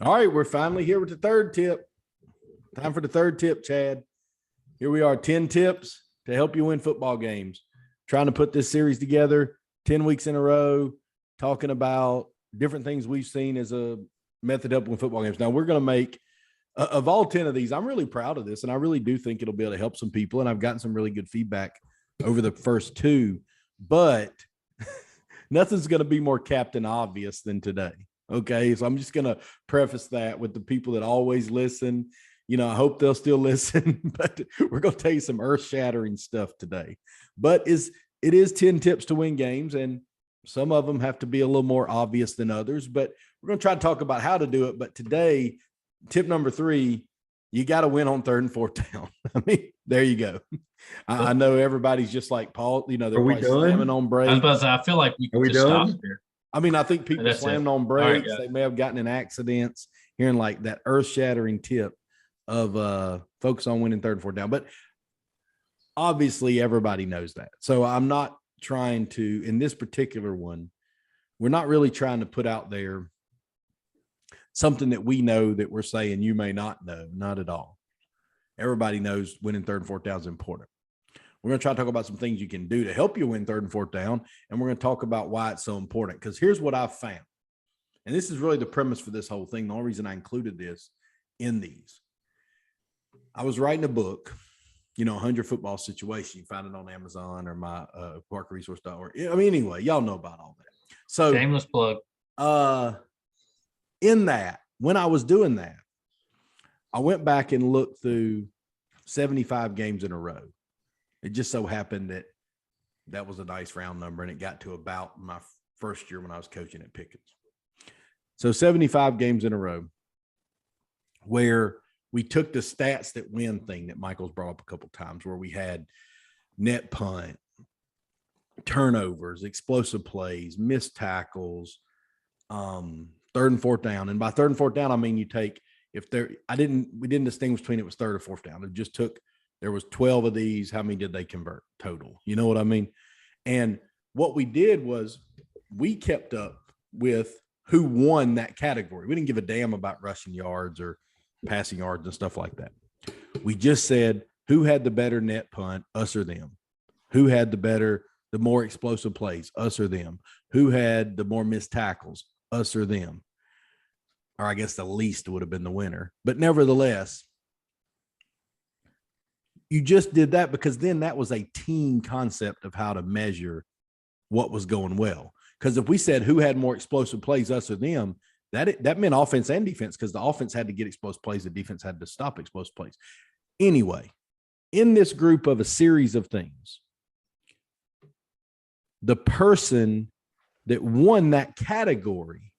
All right, we're finally here with the third tip. Time for the third tip, Chad. Here we are, 10 tips to help you win football games. Trying to put this series together 10 weeks in a row, talking about different things we've seen as a method to help win football games. Now, we're going to make, of all 10 of these, I'm really proud of this, and I really do think it'll be able to help some people, and I've gotten some really good feedback over the first two, but nothing's going to be more captain obvious than today. Okay, so I'm just going to preface that with the people that always listen. I hope they'll still listen, but we're going to tell you some earth-shattering stuff today. But it is 10 tips to win games, and some of them have to be a little more obvious than others, but we're going to try to talk about how to do it. But today, tip number 3, you got to win on 3rd and 4th down. I mean, there you go. I know everybody's just like, Paul, they're probably slamming on brakes. I was about to say, I feel like we can just stop here. I mean, I think people slammed on brakes. Right, They may have gotten in accidents hearing like that earth-shattering tip of focus on winning 3rd and 4th down. But obviously, everybody knows that. So I'm not trying to, in this particular one, we're not really trying to put out there something that we know that we're saying you may not know. Not at all. Everybody knows winning 3rd and 4th down is important. We're going to try to talk about some things you can do to help you win 3rd and 4th down, and we're going to talk about why it's so important. Because here's what I've found, and this is really the premise for this whole thing. The only reason I included this in these, I was writing a book, 100 football situation. You find it on Amazon or my parkresource.org. I mean, anyway, y'all know about all that. So shameless plug. In that, when I was doing that, I went back and looked through 75 games in a row. It just so happened that was a nice round number, and it got to about my first year when I was coaching at Pickens. So 75 games in a row where we took the stats that win thing that Michael's brought up a couple times, where we had net punt, turnovers, explosive plays, missed tackles, 3rd and 4th down. And by 3rd and 4th down, I mean, you take, we didn't distinguish between it was 3rd or 4th down. It just took, there was 12 of these. How many did they convert total? You know what I mean? And what we did was we kept up with who won that category. We didn't give a damn about rushing yards or passing yards and stuff like that. We just said who had the better net punt, us or them. Who had the more explosive plays, us or them. Who had the more missed tackles, us or them. Or I guess the least would have been the winner. But nevertheless, you just did that because then that was a team concept of how to measure what was going well. Because if we said who had more explosive plays, us or them, that meant offense and defense, because the offense had to get explosive plays, the defense had to stop explosive plays. Anyway, in this group of a series of things, the person that won that category,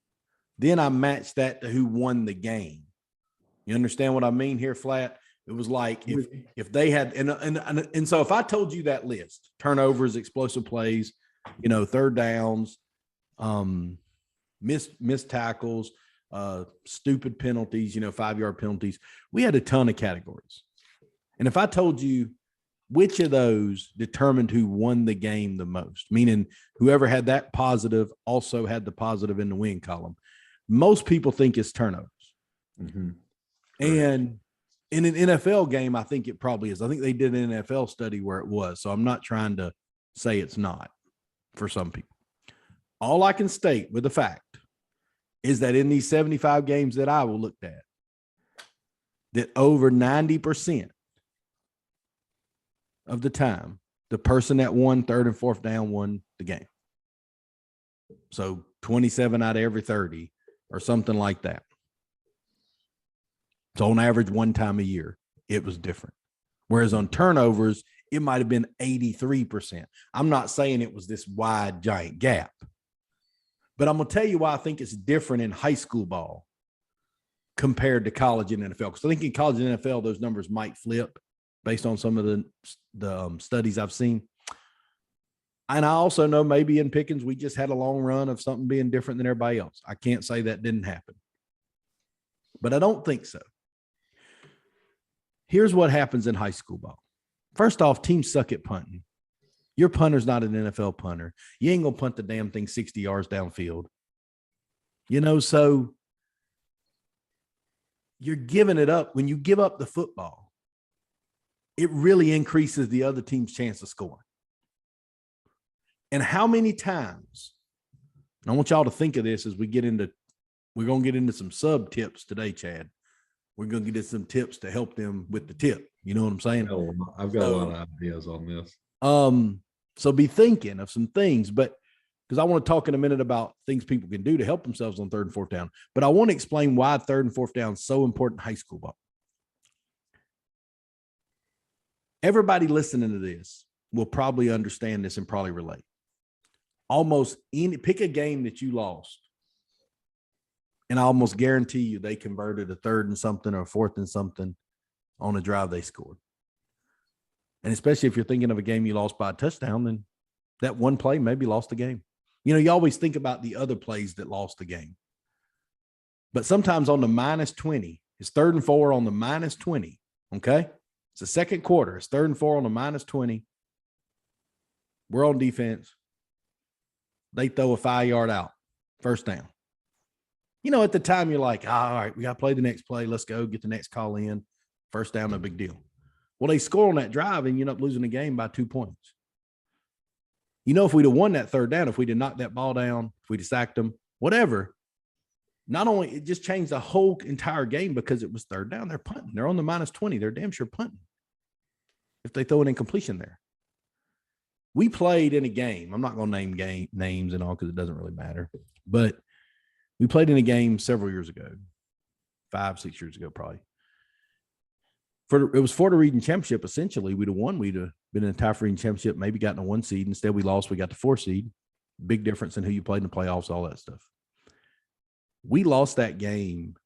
then I matched that to who won the game. You understand what I mean here, Flatt? It was like if they had, and so if I told you that list, turnovers, explosive plays, 3rd downs, missed tackles, stupid penalties, 5-yard penalties, we had a ton of categories. And if I told you which of those determined who won the game the most, meaning whoever had that positive also had the positive in the win column, most people think it's turnovers. Mm-hmm. And in an NFL game, I think it probably is. I think they did an NFL study where it was. So I'm not trying to say it's not for some people. All I can state with the fact is that in these 75 games that I will look at, that over 90% of the time, the person that won 3rd and 4th down won the game. So 27 out of every 30 or something like that. So on average, one time a year, it was different. Whereas on turnovers, it might have been 83%. I'm not saying it was this wide, giant gap. But I'm going to tell you why I think it's different in high school ball compared to college and NFL. Because I think in college and NFL, those numbers might flip based on some of the studies I've seen. And I also know maybe in Pickens, we just had a long run of something being different than everybody else. I can't say that didn't happen. But I don't think so. Here's what happens in high school ball. First off, teams suck at punting. Your punter's not an NFL punter. You ain't going to punt the damn thing 60 yards downfield. So you're giving it up. When you give up the football, it really increases the other team's chance of scoring. And how many times, and I want y'all to think of this as we're going to get into some sub tips today, Chad. We're going to get some tips to help them with the tip. You know what I'm saying? I've got a lot of ideas on this. So be thinking of some things, but because I want to talk in a minute about things people can do to help themselves on third and fourth down. But I want to explain why third and fourth down is so important in high school ball. Everybody listening to this will probably understand this and probably relate. Pick a game that you lost, and I almost guarantee you they converted a third and something or a fourth and something on a drive they scored. And especially if you're thinking of a game you lost by a touchdown, then that one play maybe lost the game. You know, you always think about the other plays that lost the game. But sometimes on the -20, it's 3rd and 4 on the -20, okay? It's the second quarter. It's 3rd and 4 on the -20. We're on defense. They throw a 5-yard out, first down. You know, at the time, you're like, all right, we got to play the next play. Let's go get the next call in. First down, no big deal. Well, they score on that drive and you end up losing the game by 2 points. You know, if we'd have won that third down, if we'd have knocked that ball down, if we'd have sacked them, whatever, not only it just changed the whole entire game because it was third down. They're punting. They're on the -20. They're damn sure punting if they throw an incompletion there. We played in a game. I'm not going to name names and all because it doesn't really matter. But we played in a game several years ago, 5-6 years ago probably. It was for the region championship, essentially. We'd have won. We'd have been in a tie for region championship, maybe gotten a 1 seed. Instead, we lost. We got the 4 seed. Big difference in who you played in the playoffs, all that stuff. We lost that game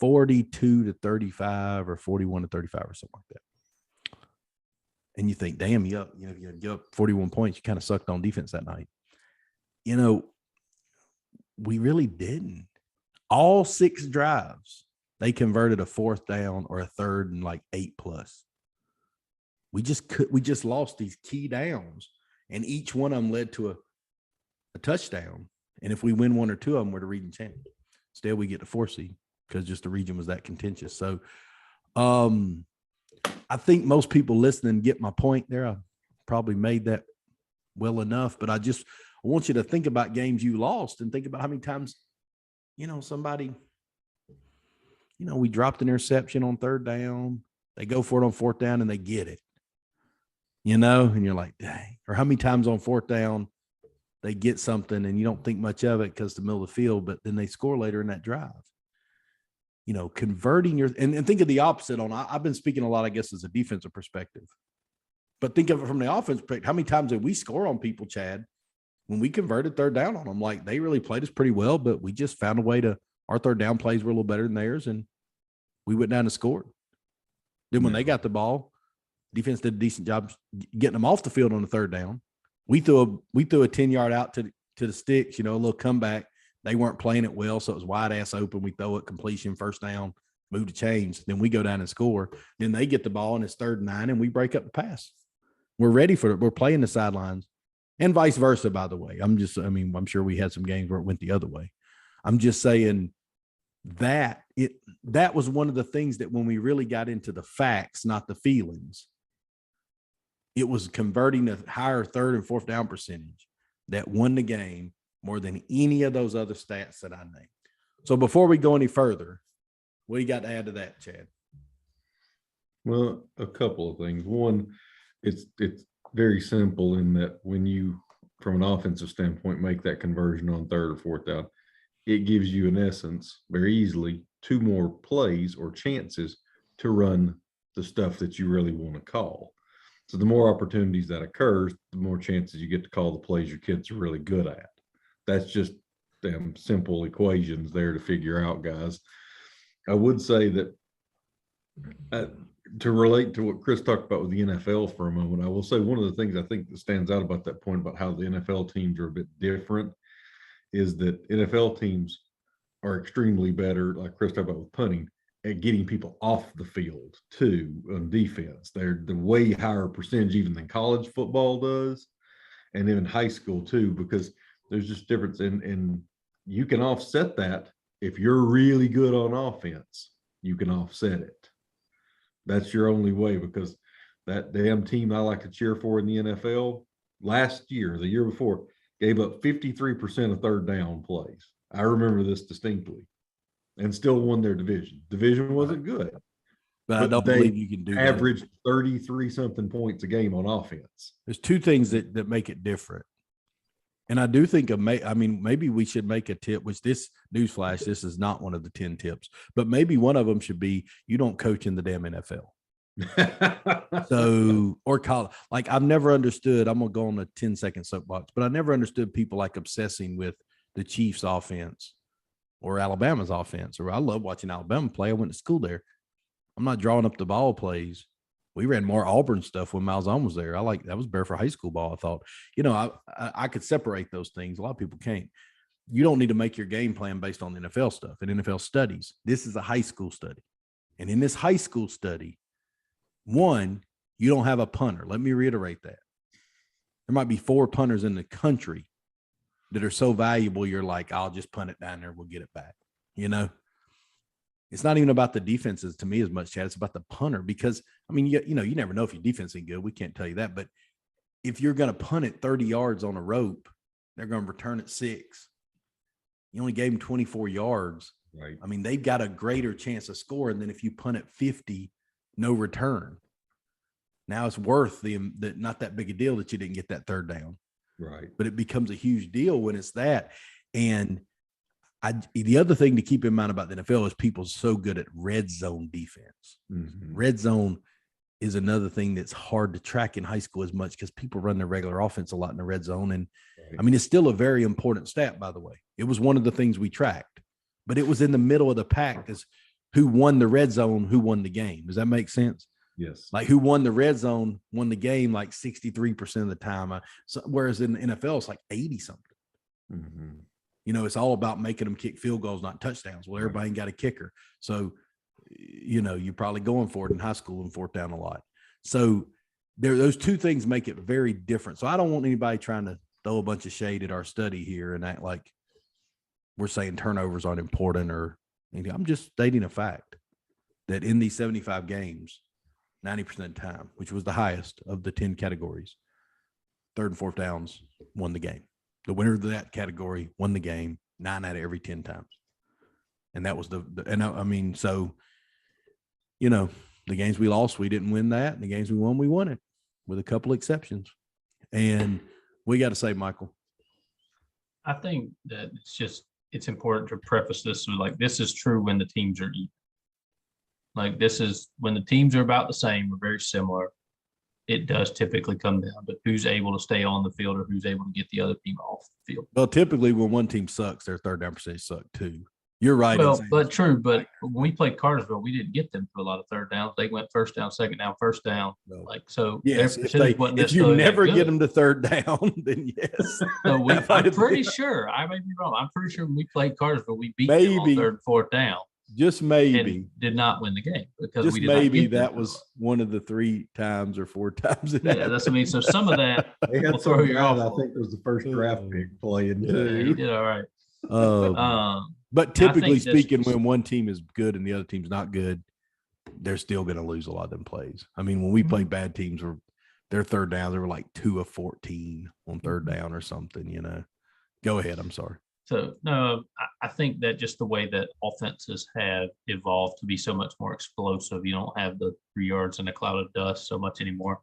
42-35 or 41-35 or something like that. And you think, damn, you give up 41 points. You kind of sucked on defense that night. You know, we really didn't. All 6 drives, they converted a 4th down or a 3rd and like 8+. We just lost these key downs, and each one of them led to a touchdown. And if we win 1 or 2 of them, we're the region champion. Instead, we get the 4 seed because just the region was that contentious. So, I think most people listening get my point there. I probably made that well enough, but I want you to think about games you lost and think about how many times, somebody, we dropped an interception on 3rd down. They go for it on 4th down and they get it, and you're like, dang. Or how many times on 4th down they get something and you don't think much of it because it's the middle of the field, but then they score later in that drive. Converting and think of the opposite I've been speaking a lot, I guess, as a defensive perspective, but think of it from the offense perspective. How many times did we score on people, Chad, when we converted 3rd down on them? Like, they really played us pretty well, but we just found a way our 3rd down plays were a little better than theirs, and we went down and scored. Then when they got the ball, defense did a decent job getting them off the field on the 3rd down. We threw a 10-yard out to the sticks, a little comeback. They weren't playing it well, so it was wide ass open. We throw it, completion, 1st down, move to change. Then we go down and score. Then they get the ball and it's 3rd and 9, and we break up the pass. We're ready for it. We're playing the sidelines, and vice versa, by the way. I'm sure we had some games where it went the other way. I'm just saying that was one of the things that when we really got into the facts, not the feelings, it was converting a higher 3rd and 4th down percentage that won the game more than any of those other stats that I named. So before we go any further, what do you got to add to that, Chad? Well, a couple of things. One, it's very simple in that when you, from an offensive standpoint, make that conversion on 3rd or 4th down, it gives you, in essence, very easily 2 more plays or chances to run the stuff that you really want to call. So the more opportunities that occurs, the more chances you get to call the plays your kids are really good at. That's just them simple equations there to figure out, guys. I would say that to relate to what Chris talked about with the NFL for a moment, I will say one of the things I think that stands out about that point about how the NFL teams are a bit different is that NFL teams are extremely better, like Chris talked about with punting, at getting people off the field too on defense. They're the way higher percentage even than college football does, and even high school too, because there's just difference and you can offset that if you're really good on offense you can offset it. That's your only way, because that damn team I like to cheer for in the NFL last year, the year before, gave up 53% of third down plays. I remember this distinctly, and still won their division. Division wasn't good, but I don't they believe you can do that. averaged 33 something points a game on offense. There's two things that make it different. And I do think maybe we should make a tip, which this newsflash, this is not one of the 10 tips, but maybe one of them should be, you don't coach in the damn NFL. So, or college. Like, I've never understood, I'm going to go on a 10-second soapbox, but I never understood people like obsessing with the Chiefs offense or Alabama's offense. Or I love watching Alabama play. I went to school there. I'm not drawing up the ball plays. We ran more Auburn stuff when Malzahn was there. That was better for high school ball. I thought, I could separate those things. A lot of people can't. You don't need to make your game plan based on the NFL stuff and NFL studies. This is a high school study. And in this high school study, one, you don't have a punter. Let me reiterate that. There might be 4 punters in the country that are so valuable, you're like, I'll just punt it down there. We'll get it back. It's not even about the defenses to me as much, Chad. It's about the punter, because, you never know if your defense ain't good. We can't tell you that. But if you're going to punt it 30 yards on a rope, they're going to return it 6. You only gave them 24 yards. Right. They've got a greater chance of scoring than if you punt it 50, no return. Now it's worth not that big a deal that you didn't get that third down. Right. But it becomes a huge deal when it's that. And the other thing to keep in mind about the NFL is people are so good at red zone defense. Mm-hmm. Red zone is another thing that's hard to track in high school as much, because people run their regular offense a lot in the red zone. And right. It's still a very important stat, by the way. It was one of the things we tracked, but it was in the middle of the pack as who won the red zone, who won the game. Does that make sense? Yes. Like, who won the red zone won the game like 63% of the time. Whereas in the NFL, it's like 80 something. Mm-hmm. It's all about making them kick field goals, not touchdowns. Well, everybody ain't got a kicker. So, you're probably going for it in high school and fourth down a lot. So those two things make it very different. So I don't want anybody trying to throw a bunch of shade at our study here and act like we're saying turnovers aren't important, or anything. I'm just stating a fact that in these 75 games, 90% of the time, which was the highest of the 10 categories, third and fourth downs won the game. The winner of that category won the game 9 out of every 10 times. And that was the games we lost, we didn't win that. And the games we won it, with a couple exceptions. And we got to say, Michael, I think that it's important to preface this with, like, this is true when the teams are even. Like, this is when the teams are about the same or very similar. It does typically come down to who's able to stay on the field or who's able to get the other team off the field. Well, typically when one team sucks, their third down percentage suck too. You're right. Well, but true. But when we played Cartersville, we didn't get them to a lot of third downs. They went first down, second down, first down. No. Like, so. Yes, if you never get them to third down, then yes. So I'm pretty sure, I may be wrong. I'm pretty sure when we played Cartersville, we beat them on third and fourth down. Just maybe. And did not win the game because just we did maybe not get that was one of the 3 times or 4 times. Yeah, that's what I mean. So some of that they had will throw you off. I think it was the first draft pick playing too. Yeah, he did all right. But typically speaking, when one team is good and the other team's not good, they're still going to lose a lot of them plays. When we played bad teams, their third down, they were like 2 of 14 on third down or something. Go ahead. I'm sorry. So, no, I think that just the way that offenses have evolved to be so much more explosive, you don't have the 3 yards in a cloud of dust so much anymore.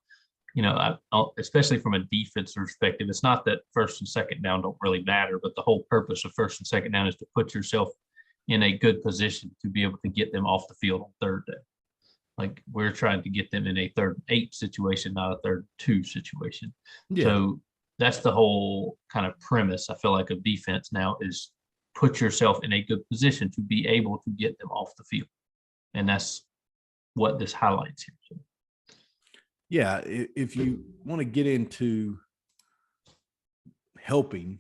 Especially from a defense perspective, it's not that first and second down don't really matter, but the whole purpose of first and second down is to put yourself in a good position to be able to get them off the field on third down. Like, we're trying to get them in a 3rd and 8 situation, not a 3rd and 2 situation. Yeah. So that's the whole kind of premise, I feel like, of defense now, is put yourself in a good position to be able to get them off the field. And that's what this highlights here. So. Yeah, if you want to get into helping,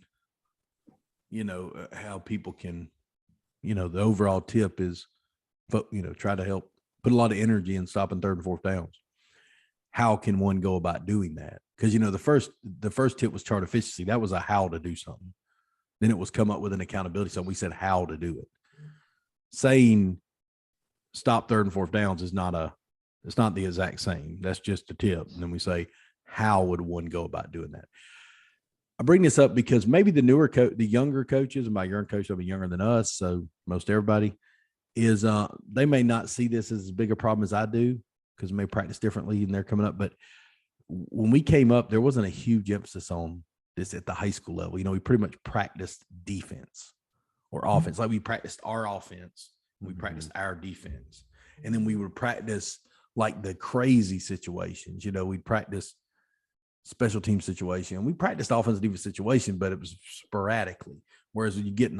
how people can, the overall tip is, try to help put a lot of energy in stopping third and fourth downs. How can one go about doing that? Because, the first tip was chart efficiency. That was a how to do something. Then it was come up with an accountability. So we said how to do it. Saying stop third and fourth downs is it's not the exact same. That's just a tip. And then we say, how would one go about doing that? I bring this up because maybe the younger coaches, and by younger coach, they'll be younger than us. So most everybody is, they may not see this as big a problem as I do because they may practice differently and they're coming up. But when we came up, there wasn't a huge emphasis on this at the high school level. You know, we pretty much practiced defense or offense. Like we practiced our offense, we practiced our defense. And then we would practice like the crazy situations. You know, we'd practice special team situation. We practiced offensive defense situation, but it was sporadically. Whereas when you get in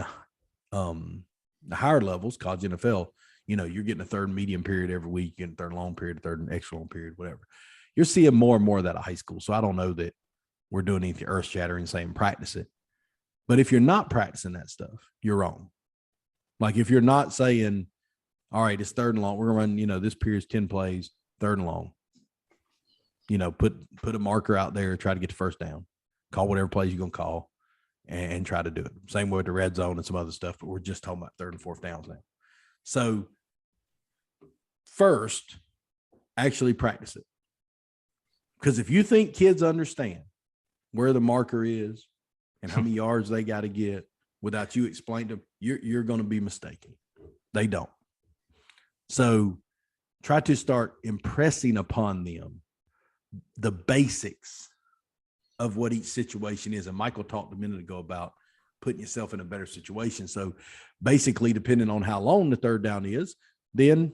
the higher levels, college NFL, you know, you're getting a third medium period every week, you're getting a third long period, a third and extra long period, whatever. You're seeing more and more of that at high school. So I don't know that we're doing anything earth shattering saying practice it. But if you're not practicing that stuff, you're wrong. Like if you're not saying, all right, it's third and long, we're gonna run, you know, this period's 10 plays, third and long. You know, put a marker out there, try to get the first down, call whatever plays you're going to call and try to do it. Same way with the red zone and some other stuff, but we're just talking about third and fourth downs now. So first, actually practice it. Because if you think kids understand where the marker is and how many yards they got to get without you explaining to them, you're going to be mistaken. They don't. So try to start impressing upon them the basics of what each situation is. And Michael talked a minute ago about putting yourself in a better situation. So basically, depending on how long the third down is, then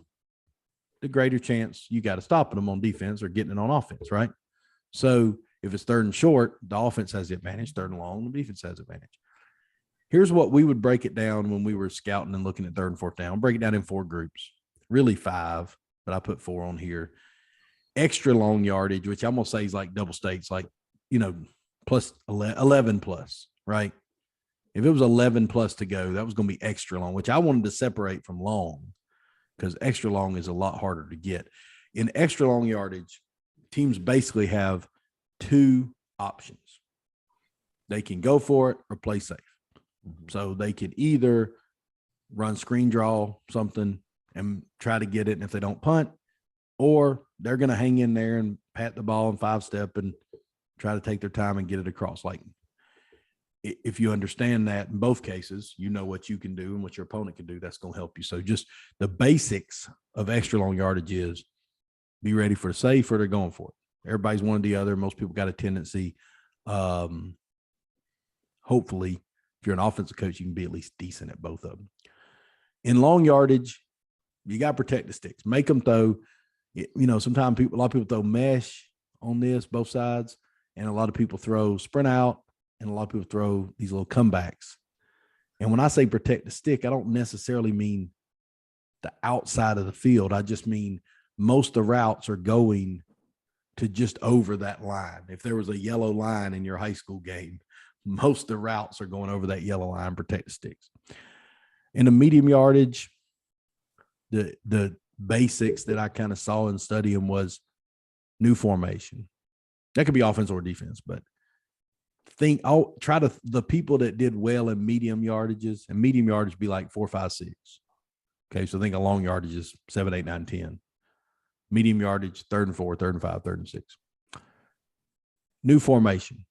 the greater chance you got to stop them on defense or getting it on offense, right? So if it's third and short, the offense has the advantage. Third and long, the defense has the advantage. Here's what we would break it down when we were scouting and looking at third and fourth down. Break it down in 4 groups, really 5, but I put 4 on here. Extra long yardage, which I'm going to say is like double stakes, like, you know, plus 11 plus, right? If it was 11 plus to go, that was going to be extra long, which I wanted to separate from long because extra long is a lot harder to get. In extra long yardage, teams basically have 2 options. They can go for it or play safe. So they can either run screen draw something and try to get it, and if they don't punt, or they're going to hang in there and pat the ball and 5-step and try to take their time and get it across. Like if you understand that in both cases, you know what you can do and what your opponent can do. That's going to help you. So just the basics of extra long yardage is be ready for the safe or they're going for it. Everybody's one or the other. Most people got a tendency. Hopefully, if you're an offensive coach, you can be at least decent at both of them. In long yardage, you got to protect the sticks. Make them throw. You know, sometimes a lot of people throw mesh on this, both sides, and a lot of people throw sprint out, and a lot of people throw these little comebacks. And when I say protect the stick, I don't necessarily mean the outside of the field. I just mean most of the routes are going to just over that line. If there was a yellow line in your high school game, most of the routes are going over that yellow line, protect the sticks. In the medium yardage, the basics that I kind of saw in studying was new formation. That could be offense or defense, but the people that did well in medium yardages, and medium yardage be like 4, 5, 6. Okay. So think a long yardage is 7, 8, 9, 10. Medium yardage, 3rd and 4, 3rd and 5, 3rd and 6. New formation,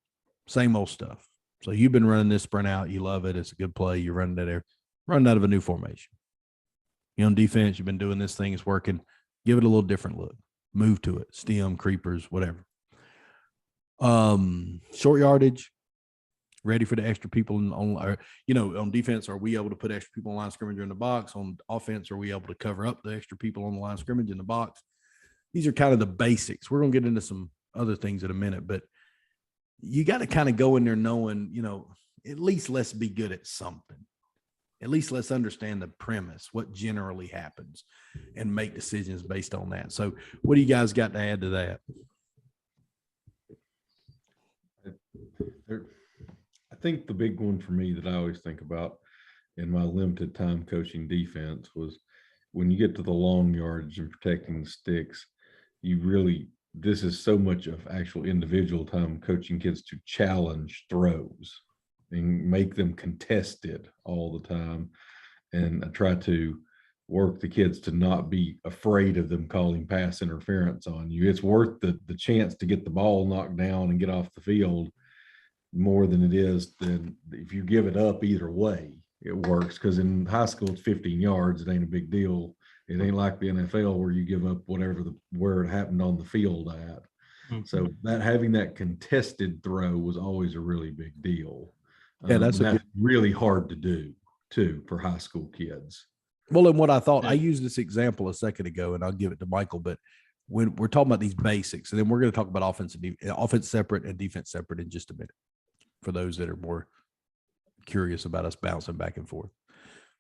same old stuff. So you've been running this sprint out. You love it. It's a good play. You're running out of a new formation. You know, on defense, you've been doing this thing. It's working. Give it a little different look. Move to it. Stem, creepers, whatever. Short yardage, ready for the extra people on defense. Are we able to put extra people on line of scrimmage or in the box? On offense, are we able to cover up the extra people on the line of scrimmage in the box? These are kind of the basics. We're going to get into some other things in a minute, but you got to kind of go in there knowing, you know, at least let's be good at something. At least let's understand the premise, what generally happens, and make decisions based on that. So what do you guys got to add to that? I think the big one for me that I always think about in my limited time coaching defense was when you get to the long yardage and protecting the sticks, this is so much of actual individual time coaching kids to challenge throws and make them contested all the time. And I try to work the kids to not be afraid of them calling pass interference on you. It's worth the chance to get the ball knocked down and get off the field more than it is than if you give it up either way. It works because in high school it's 15 yards. It ain't a big deal. It ain't like the NFL where you give up where it happened on the field at. So that having that contested throw was always a really big deal. Yeah, that's really hard to do too for high school kids. Well, and what I thought, I used this example a second ago, and I'll give it to Michael, but when we're talking about these basics, and then we're going to talk about offense separate and defense separate in just a minute for those that are more curious about us bouncing back and forth.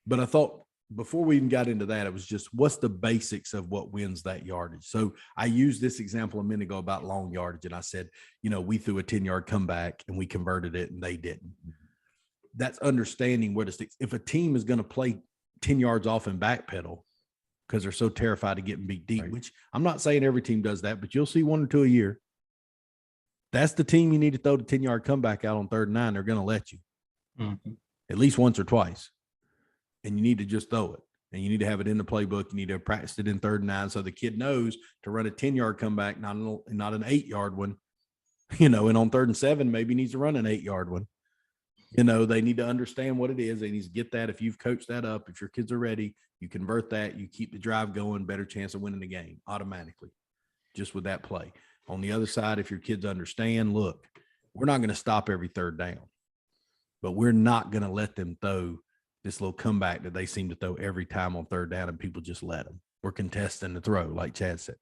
But I thought before we even got into that, it was just what's the basics of what wins that yardage. So I used this example a minute ago about long yardage, and I said, we threw a 10-yard comeback and we converted it and they didn't. That's understanding where to stick. If a team is going to play 10 yards off and backpedal because they're so terrified of getting beat deep, right, which I'm not saying every team does that, but you'll see 1 or 2 a year. That's the team you need to throw the 10-yard comeback out on 3rd and 9. They're going to let you at least once or twice. And you need to just throw it. And you need to have it in the playbook. You need to practice it in 3rd and 9 so the kid knows to run a 10-yard comeback, not an 8-yard one. And on 3rd and 7, maybe needs to run an 8-yard one. They need to understand what it is. They need to get that. If you've coached that up, if your kids are ready, you convert that, you keep the drive going, better chance of winning the game automatically, just with that play. On the other side, if your kids understand, look, we're not going to stop every 3rd down, but we're not going to let them throw this little comeback that they seem to throw every time on 3rd down and people just let them. We're contesting the throw, like Chad said.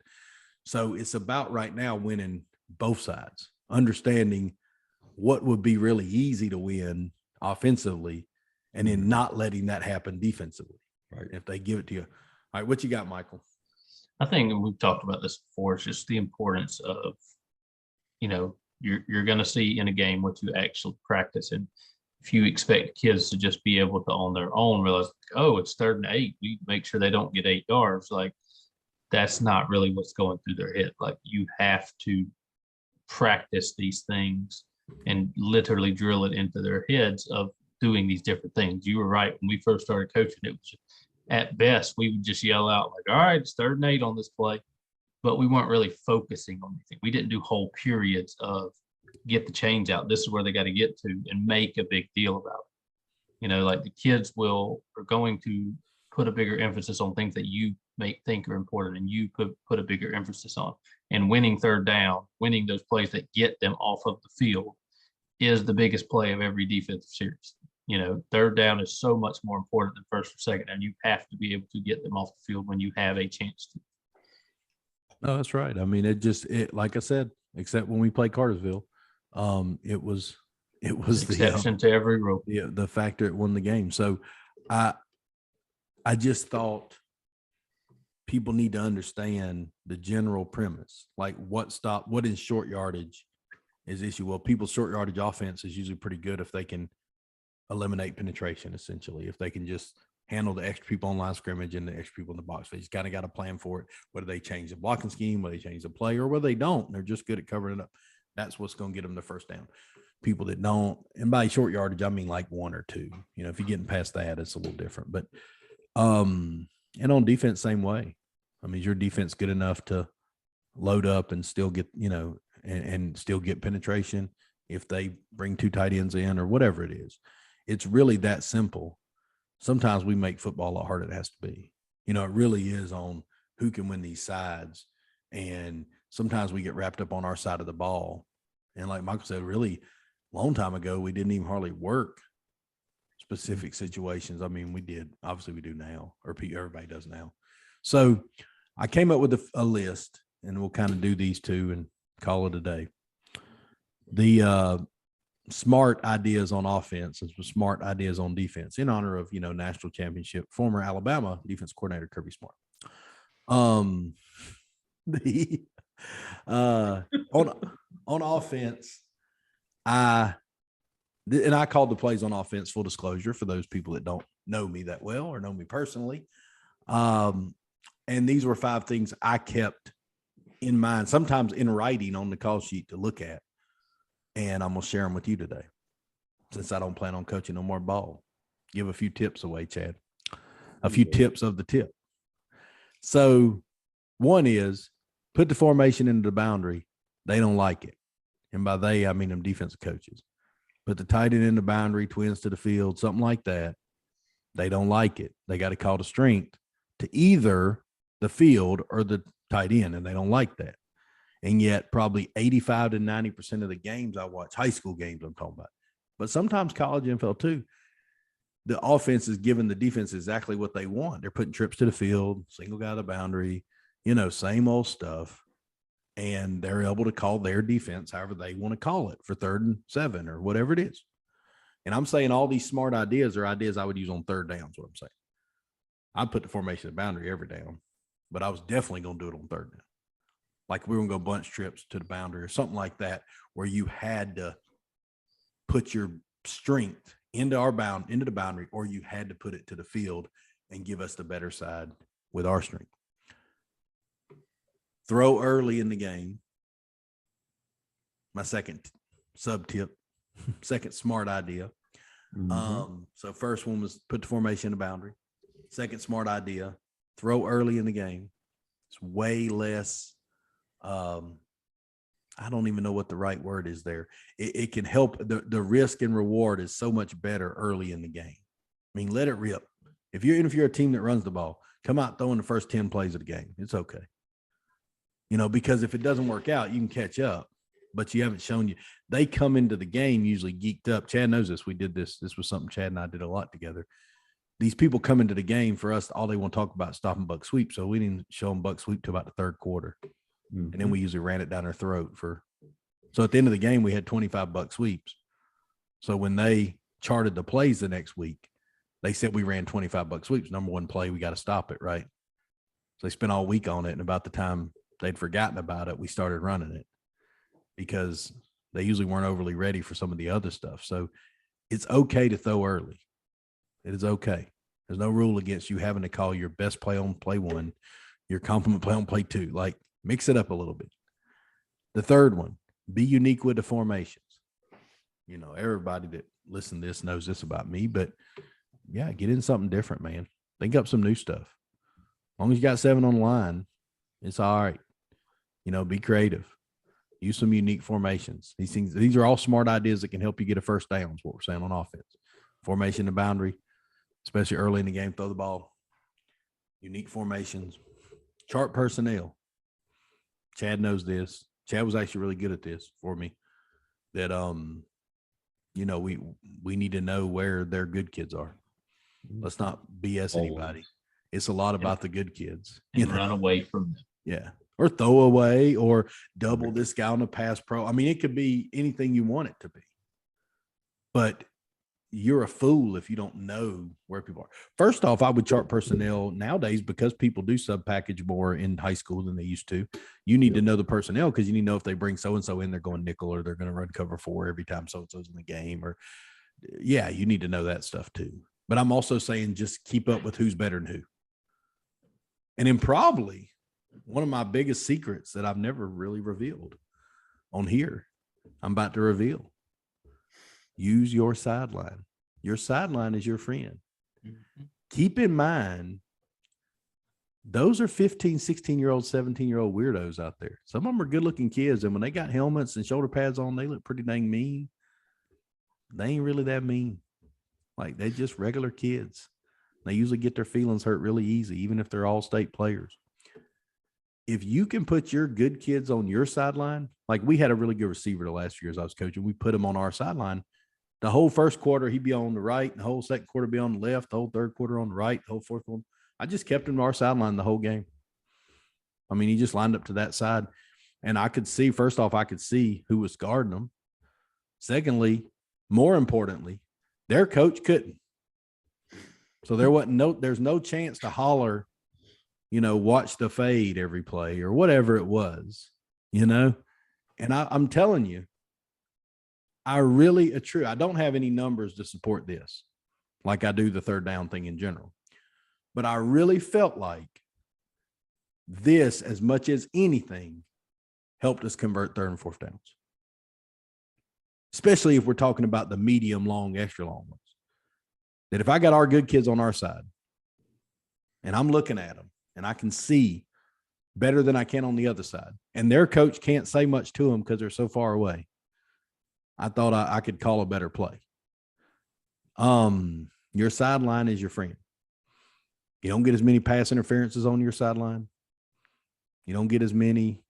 So it's about right now winning both sides, understanding what would be really easy to win offensively and then not letting that happen defensively. Right. If they give it to you. All right. What you got, Michael? I think, and we've talked about this before, it's just the importance of, you're going to see in a game what you actually practice. And if you expect kids to just be able to on their own realize, oh, it's 3rd and 8, we make sure they don't get 8 yards. Like, that's not really what's going through their head. Like, you have to practice these things and literally drill it into their heads of doing these different things. You were right. When we first started coaching, it was at best, we would just yell out like, all right, it's 3rd and 8 on this play, but we weren't really focusing on anything. We didn't do whole periods of get the chains out. This is where they got to get to and make a big deal about it. Like the kids are going to put a bigger emphasis on things that you think are important and you put a bigger emphasis on. And winning 3rd down, winning those plays that get them off of the field is the biggest play of every defensive series. 3rd down is so much more important than 1st or 2nd, and you have to be able to get them off the field when you have a chance to. No, that's right. I mean, it like I said, except when we played Cartersville, it was the exception to every rule. Yeah, the factor it won the game. So I just thought people need to understand the general premise, like what is short yardage is issue. Well, people's short yardage offense is usually pretty good if they can eliminate penetration, essentially, if they can just handle the extra people on line scrimmage and the extra people in the box. They just kind of got a plan for it. Whether they change the blocking scheme, whether they change the play, or whether they don't, they're just good at covering it up. That's what's going to get them the 1st down. People that don't, and by short yardage, I mean like 1 or 2. If you're getting past that, it's a little different. But and on defense, same way. I mean, is your defense good enough to load up and still get, and still get penetration if they bring 2 tight ends in or whatever it is? It's really that simple. Sometimes we make football a lot harder than it has to be. It really is on who can win these sides. And sometimes we get wrapped up on our side of the ball. And like Michael said, really long time ago, we didn't even hardly work specific situations. I mean, we did. Obviously we do now, or everybody does now. So I came up with a list, and we'll kind of do these 2 and call it a day. The smart ideas on offense and some smart ideas on defense in honor of, national championship, former Alabama defense coordinator, Kirby Smart. On offense, I called the plays on offense, full disclosure, for those people that don't know me that well or know me personally. And these were 5 things I kept in mind, sometimes in writing on the call sheet to look at. And I'm going to share them with you today, since I don't plan on coaching no more ball. Give a few tips away, Chad. a few tips of the tip. So one is put the formation into the boundary. They don't like it. And by they, I mean them defensive coaches. Put the tight end in the boundary, twins to the field, something like that. They don't like it. They got to call the strength to either the field or the tight end, and they don't like that. And yet probably 85 to 90% of the games I watch, high school games I'm talking about, but sometimes college NFL too, the offense is giving the defense exactly what they want. They're putting trips to the field, single guy to the boundary, same old stuff. And they're able to call their defense however they want to call it for 3rd and 7 or whatever it is. And I'm saying all these smart ideas are ideas I would use on 3rd down is what I'm saying. I'd put the formation of the boundary every down, but I was definitely going to do it on 3rd down. Like we were going to go bunch trips to the boundary or something like that, where you had to put your strength into the boundary, or you had to put it to the field and give us the better side with our strength. Throw early in the game. My second sub tip, second smart idea. So first one was put the formation in the boundary. Second smart idea, throw early in the game. It's way less. I don't even know what the right word is there. It can help. The risk and reward is so much better early in the game. I mean, let it rip. If you're a team that runs the ball, come out throwing the first 10 plays of the game. It's okay. Because if it doesn't work out, you can catch up, but you haven't shown you. They come into the game usually geeked up. Chad knows this. We did this. This was something Chad and I did a lot together. These people come into the game for us. All they want to talk about is stopping buck sweep. So we didn't show them buck sweep till about the 3rd quarter. And then we usually ran it down their throat so at the end of the game, we had 25 buck sweeps. So when they charted the plays the next week, they said we ran 25 buck sweeps. Number one play, we got to stop it. Right. So they spent all week on it. And about the time they'd forgotten about it, we started running it because they usually weren't overly ready for some of the other stuff. So it's okay to throw early. It is okay. There's no rule against you having to call your best play on play 1, your complement play on play 2. Like, mix it up a little bit. The third one, be unique with the formations. Everybody that listens to this knows this about me, but yeah, get in something different, man. Think up some new stuff. As long as you got 7 on the line, it's all right. Be creative. Use some unique formations. These are all smart ideas that can help you get a first down, is what we're saying on offense. Formation and boundary, especially early in the game, throw the ball. Unique formations. Chart personnel. Chad knows this. Chad was actually really good at this for me. That we need to know where their good kids are. Let's not BS anybody. It's a lot about the good kids. And run away from them. Yeah. Or throw away or double this guy on the pass pro. I mean, it could be anything you want it to be. But you're a fool if you don't know where people are. First off, I would chart personnel nowadays because people do sub package more in high school than they used to. You need to know the personnel because you need to know if they bring so-and-so in, they're going nickel or they're going to run cover 4 every time so-and-so's in the game. Or yeah, you need to know that stuff too. But I'm also saying just keep up with who's better than who. And then probably one of my biggest secrets that I've never really revealed on here, I'm about to reveal. Use your sideline. Your sideline is your friend. Mm-hmm. Keep in mind, those are 15, 16-year-old, 17-year-old weirdos out there. Some of them are good-looking kids, and when they got helmets and shoulder pads on, they look pretty dang mean. They ain't really that mean. Like, they're just regular kids. They usually get their feelings hurt really easy, even if they're all-state players. If you can put your good kids on your sideline, like we had a really good receiver the last few years I was coaching, we put him on our sideline. The whole first quarter, he'd be on the right. The whole second quarter be on the left. The whole third quarter on the right. The whole fourth one. I just kept him to our sideline the whole game. I mean, he just lined up to that side. And I could see, first off, I could see who was guarding them. Secondly, more importantly, their coach couldn't. So there's no chance to holler, watch the fade every play or whatever it was, And I'm telling you, I don't have any numbers to support this like I do the third down thing in general, but I really felt like this, as much as anything, helped us convert 3rd and 4th downs, especially if we're talking about the medium, long, extra long ones. That if I got our good kids on our side, and I'm looking at them and I can see better than I can on the other side. And their coach can't say much to them because they're so far away. I thought I could call a better play. Your sideline is your friend. You don't get as many pass interferences on your sideline. You don't get as many,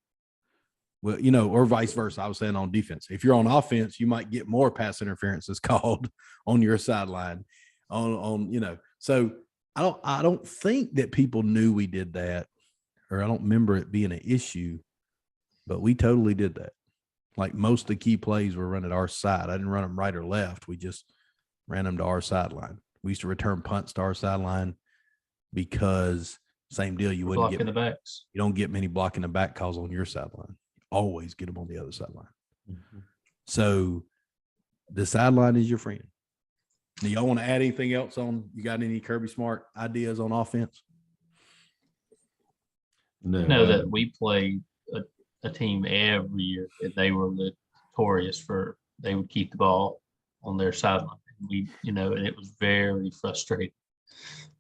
well, you know, or vice versa. I was saying on defense. If you're on offense, you might get more pass interferences called on your sideline. You know, so I don't think that people knew we did that, or I don't remember it being an issue, but we totally did that. Like most of the key plays were run at our side. I didn't run them right or left. We just ran them to our sideline. We used to return punts to our sideline because same deal. You wouldn't blocking get the backs. You don't get many blocking the back calls on your sideline. You always get them on the other sideline. Mm-hmm. So the sideline is your friend. Do y'all want to add anything else on? You got any Kirby Smart ideas on offense? Know that we play a team every year and they were notorious for they would keep the ball on their sideline. We, you know, and it was very frustrating.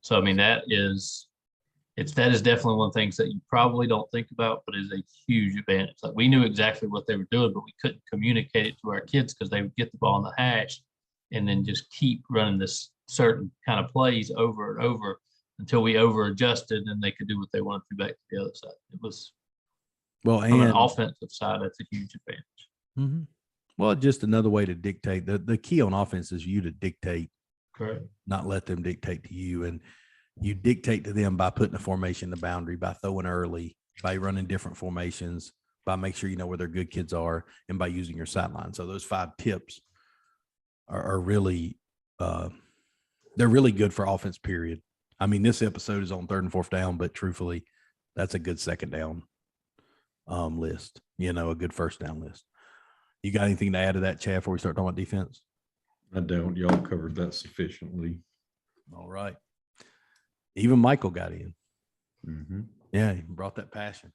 So I mean, that is definitely one of the things that you probably don't think about, but is a huge advantage. Like we knew exactly what they were doing, but we couldn't communicate it to our kids because they would get the ball in the hash and then just keep running this certain kind of plays over and over until we over adjusted and they could do what they wanted to back to the other side. It was from an offensive side, that's a huge advantage. Mm-hmm. Well, just another way to dictate. The key on offense is you to dictate, correct? Not let them dictate to you. And you dictate to them by putting a formation in the boundary, by throwing early, by running different formations, by make sure you know where their good kids are, and by using your sideline. So those 5 tips are really they're really good for offense, period. I mean, this episode is on 3rd and 4th down, but truthfully, that's a good 2nd down list, you know, a good 1st down list. You got anything to add to that, Chad, before we start talking about defense? I don't. Y'all covered that sufficiently. All right. Even Michael got in. Mm-hmm. Yeah, he brought that passion.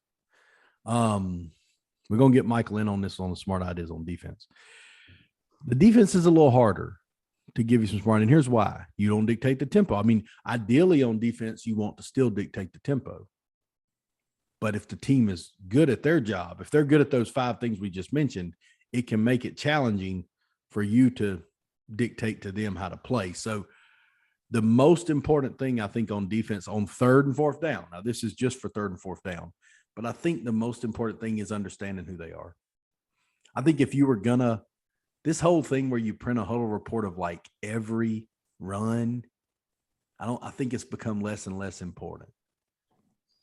We're going to get Michael in on this, on the smart ideas on defense. The defense is a little harder to give you some smart, and here's why. You don't dictate the tempo. I mean, ideally on defense, you want to still dictate the tempo. But if the team is good at their job, if they're good at those 5 things we just mentioned, it can make it challenging for you to dictate to them how to play. So the most important thing, I think, on defense on 3rd and 4th down, now this is just for 3rd and 4th down, but I think the most important thing is understanding who they are. I think if you were gonna, this whole thing where you print a huddle report of like every run, I think it's become less and less important.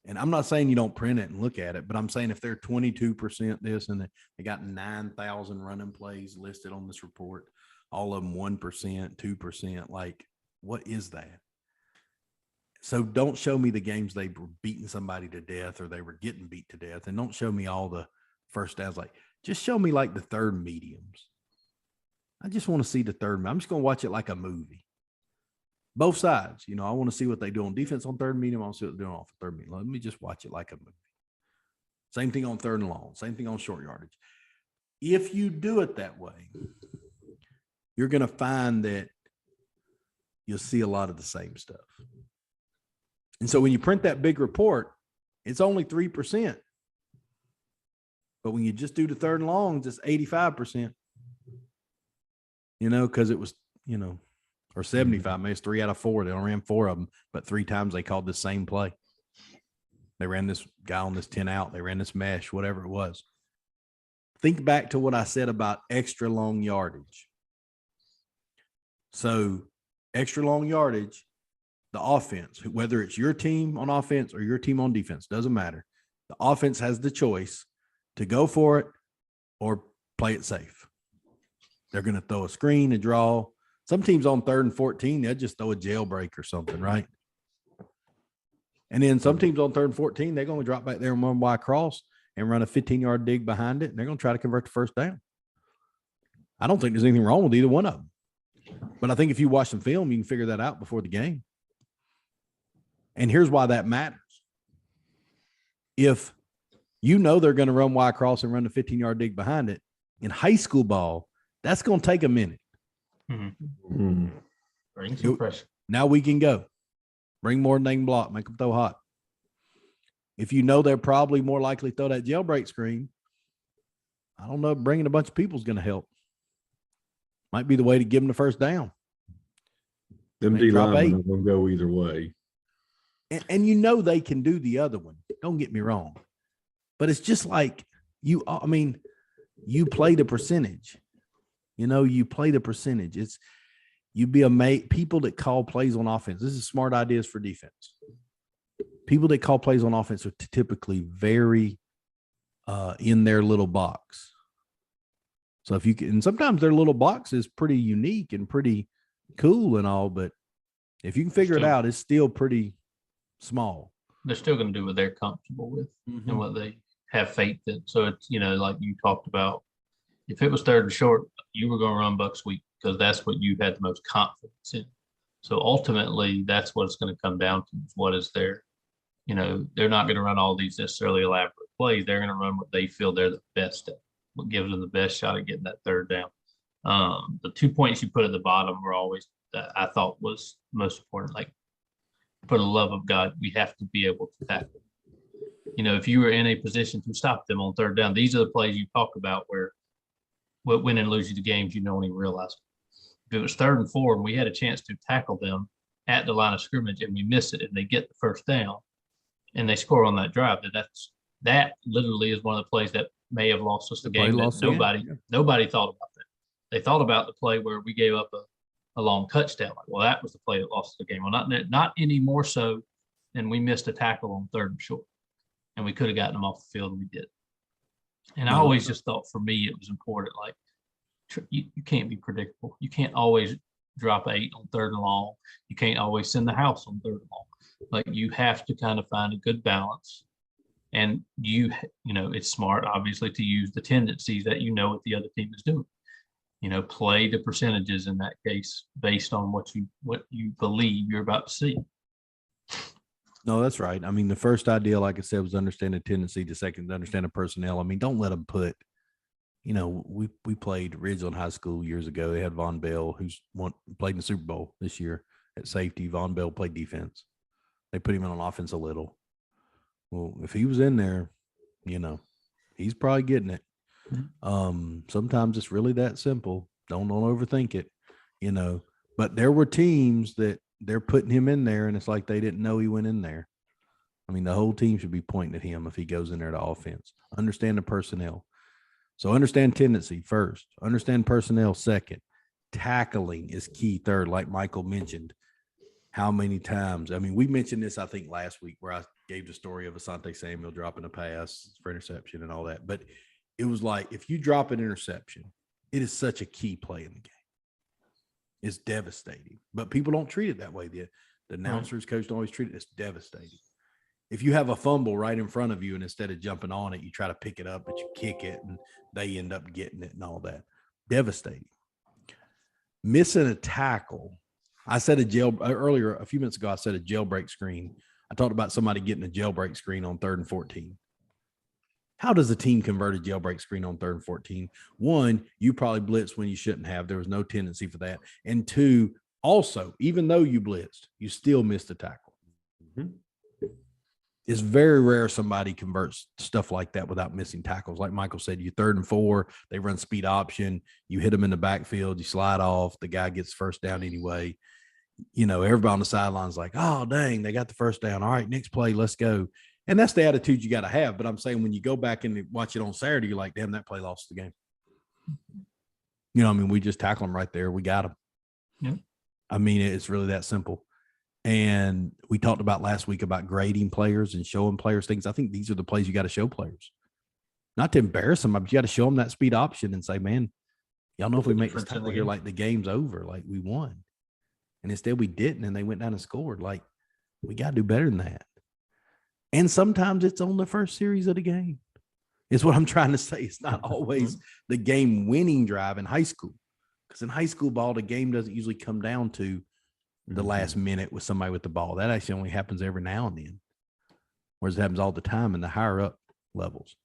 And I'm not saying you don't print it and look at it, but I'm saying if they're 22% this and they got 9,000 running plays listed on this report, all of them 1%, 2%, like, what is that? So don't show me the games they were beating somebody to death or they were getting beat to death. And don't show me all the first downs. Like, just show me like the 3rd mediums. I just want to see the 3rd. I'm just going to watch it like a movie. Both sides. You know, I want to see what they do on defense on 3rd medium. I want to see what they're doing off 3rd medium. Let me just watch it like a movie. Same thing on 3rd and long. Same thing on short yardage. If you do it that way, you're going to find that you'll see a lot of the same stuff. And so when you print that big report, it's only 3%. But when you just do the 3rd and longs, it's 85%. You know, because it was, you know, or 75, maybe it's 3 out of 4. They only ran 4 of them, but 3 times they called the same play. They ran this guy on this 10 out. They ran this mesh, whatever it was. Think back to what I said about extra long yardage. So extra long yardage, the offense, whether it's your team on offense or your team on defense, doesn't matter. The offense has the choice to go for it or play it safe. They're going to throw a screen, a draw. Some teams on 3rd and 14, they'll just throw a jailbreak or something, right? And then some teams on 3rd and 14, they're going to drop back there and run by cross and run a 15-yard dig behind it, and they're going to try to convert the 1st down. I don't think there's anything wrong with either one of them. But I think if you watch some film, you can figure that out before the game. And here's why that matters. If you know they're going to run wide cross and run a 15-yard dig behind it, in high school ball, that's going to take a minute. Mm-hmm. Bring some pressure. Now we can go. Bring more than they can block. Make them throw hot. If you know they're probably more likely to throw that jailbreak screen, I don't know if bringing a bunch of people is going to help. Might be the way to give them the first down. Them They D drop linemen 8. are going to go either way. And you know they can do the other one. Don't get me wrong. But it's just like you play the percentage. You play the percentage. You'd be amazed. People that call plays on offense. This is smart ideas for defense. People that call plays on offense are typically very in their little box. So if you can, and sometimes their little box is pretty unique and pretty cool and all, but if you can figure it out, it's still pretty small. They're still going to do what they're comfortable with and what they have faith in. So it's, like you talked about, if it was 3rd and short, you were going to run buck sweep because that's what you had the most confidence in. So ultimately, that's what it's going to come down to. Is what is their, they're not going to run all these necessarily elaborate plays. They're going to run what they feel they're the best at, what gives them the best shot at getting that 3rd down. The 2 points you put at the bottom were always that I thought was most important. Like, for the love of God, we have to be able to tackle. If you were in a position to stop them on 3rd down, these are the plays you talk about where what win and lose you the games you don't even realize. If it was 3rd and 4 and we had a chance to tackle them at the line of scrimmage and we miss it and they get the 1st down and they score on that drive, that literally is one of the plays that may have lost us the game. Nobody thought about that. They thought about the play where we gave up a long touchdown. Like, well, that was the play that lost the game. Well, not any more so than we missed a tackle on 3rd and short, and we could have gotten them off the field, and we did. And I always just thought, for me, it was important. Like, you can't be predictable. You can't always drop 8 on 3rd and long. You can't always send the house on 3rd and long. Like, you have to kind of find a good balance. And it's smart, obviously, to use the tendencies that what the other team is doing. Play the percentages in that case based on what you believe you're about to see. No, that's right. I mean, the first idea, like I said, was understand the tendency. The second, understand the personnel. I mean, don't let them put, we played Ridgeland in high school years ago. They had Von Bell, who's played in the Super Bowl this year at safety. Von Bell played defense. They put him in on offense a little. Well, if he was in there, he's probably getting it. Sometimes it's really that simple. Don't overthink it, but there were teams that they're putting him in there and it's like they didn't know he went in there. I mean, the whole team should be pointing at him if he goes in there to offense. Understand the personnel. So understand tendency first, understand personnel second. Tackling is key third, like Michael mentioned. How many times? I mean, we mentioned this, I think, last week where I gave the story of Asante Samuel dropping a pass for interception and all that, but it was like, if you drop an interception, it is such a key play in the game. It's devastating, but people don't treat it that way. The announcers, coach don't always treat it as devastating. If you have a fumble right in front of you and instead of jumping on it, you try to pick it up, but you kick it and they end up getting it and all that. Devastating. Missing a tackle. I said earlier, a few minutes ago, I said a jailbreak screen. I talked about somebody getting a jailbreak screen on 3rd and 14. How does a team convert a jailbreak screen on 3rd and 14? 1, you probably blitzed when you shouldn't have. There was no tendency for that. And 2, also, even though you blitzed, you still missed a tackle. It's very rare somebody converts stuff like that without missing tackles. Like Michael said, you 3rd and 4, they run speed option. You hit them in the backfield, you slide off, the guy gets 1st down anyway. Everybody on the sidelines like, oh, dang, they got the 1st down. All right, next play, let's go. And that's the attitude you got to have. But I'm saying when you go back and watch it on Saturday, you're like, damn, that play lost the game. We just tackle them right there. We got them. Yeah. I mean, it's really that simple. And we talked about last week about grading players and showing players things. I think these are the plays you got to show players. Not to embarrass them, but you got to show them that speed option and say, man, y'all know if we make this tackle here, like the game's over, like we won. And instead we didn't, and they went down and scored. Like, we got to do better than that. And sometimes it's on the first series of the game. Is what I'm trying to say. It's not always the game winning drive in high school. Because in high school ball, the game doesn't usually come down to the last minute with somebody with the ball. That actually only happens every now and then. Whereas it happens all the time in the higher up levels.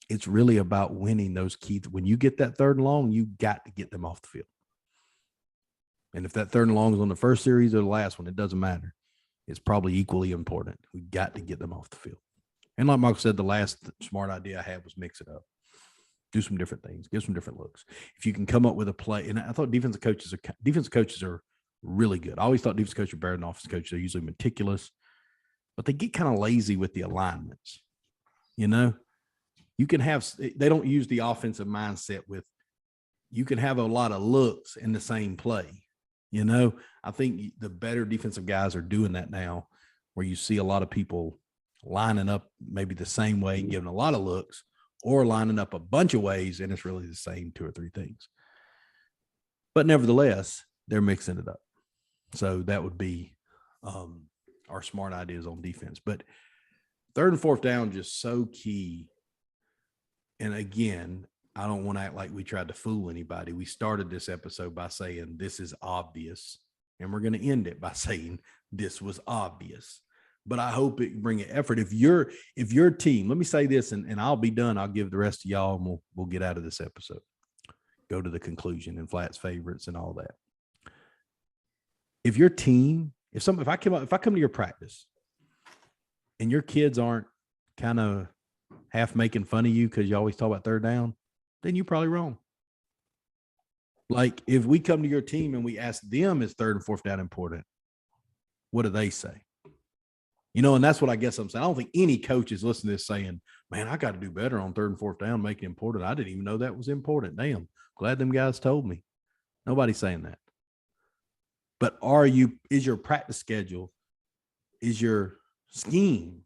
It's really about winning those keys. When you get that 3rd and long, you got to get them off the field. And if that 3rd and long is on the first series or the last one, it doesn't matter. It's probably equally important. We got to get them off the field. And like Michael said, the last smart idea I had was mix it up. Do some different things, give some different looks. If you can come up with a play, and I thought defensive coaches are really good. I always thought defensive coaches are better than offensive coaches. They're usually meticulous, but they get kind of lazy with the alignments. You know, you can have, they don't use the offensive mindset with, you can have a lot of looks in the same play. You know, I think the better defensive guys are doing that now, where you see a lot of people lining up maybe the same way, giving a lot of looks, or lining up a bunch of ways, and it's really the same 2 or 3 things. But nevertheless, they're mixing it up. So that would be our smart ideas on defense. But 3rd and 4th down, just so key. And again, I don't want to act like we tried to fool anybody. We started this episode by saying this is obvious, and we're going to end it by saying this was obvious. But I hope it bring an effort. If your team, let me say this, and I'll be done. I'll give the rest of y'all, and we'll get out of this episode. Go to the conclusion and Flatt's favorites and all that. If your team, if I come to your practice and your kids aren't kind of half making fun of you because you always talk about 3rd down, then you're probably wrong. Like if we come to your team and we ask them, is 3rd and 4th down important? What do they say? You know, and that's what I guess I'm saying. I don't think any coach is listening to this saying, man, I got to do better on 3rd and 4th down, make it important. I didn't even know that was important. Damn, glad them guys told me. Nobody's saying that. But is your practice schedule, is your scheme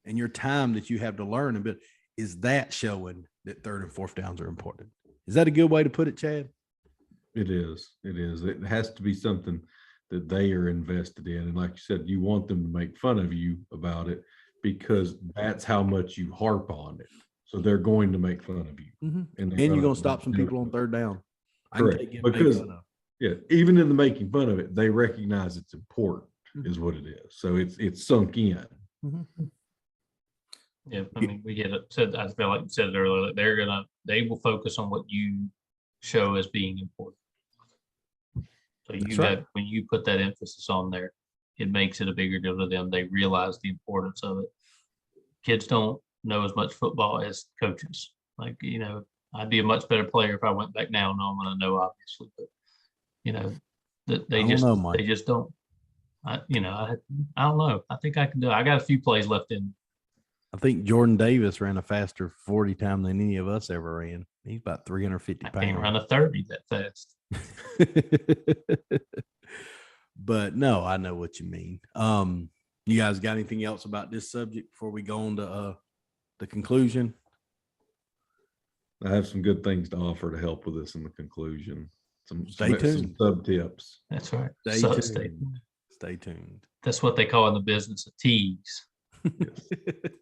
and your time that you have to learn a bit, is that showing that 3rd and 4th downs are important? Is that a good way to put it, Chad? It is. It is. It has to be something that they are invested in. And like you said, you want them to make fun of you about it because that's how much you harp on it. So they're going to make fun of you. Mm-hmm. And you're going to stop some people on 3rd down. Correct. Because, even in the making fun of it, they recognize it's important, is what it is. So it's sunk in. Mm-hmm. Yeah, I mean, we get it said. I feel like you said it earlier. They will focus on what you show as being important. So when you put that emphasis on there, it makes it a bigger deal to them. They realize the importance of it. Kids don't know as much football as coaches. Like, you know, I'd be a much better player if I went back now. No, I'm going to know, obviously, but you know, that they just don't. I don't know. I think I can do it. I got a few plays left in. I think Jordan Davis ran a faster 40 time than any of us ever ran. He's about 350 pounds. I can't run a 30 that fast. But no, I know what you mean. You guys got anything else about this subject before we go on to the conclusion? I have some good things to offer to help with this in the conclusion. Some sub tips. That's right. Stay tuned. That's what they call in the business a tease. Yes.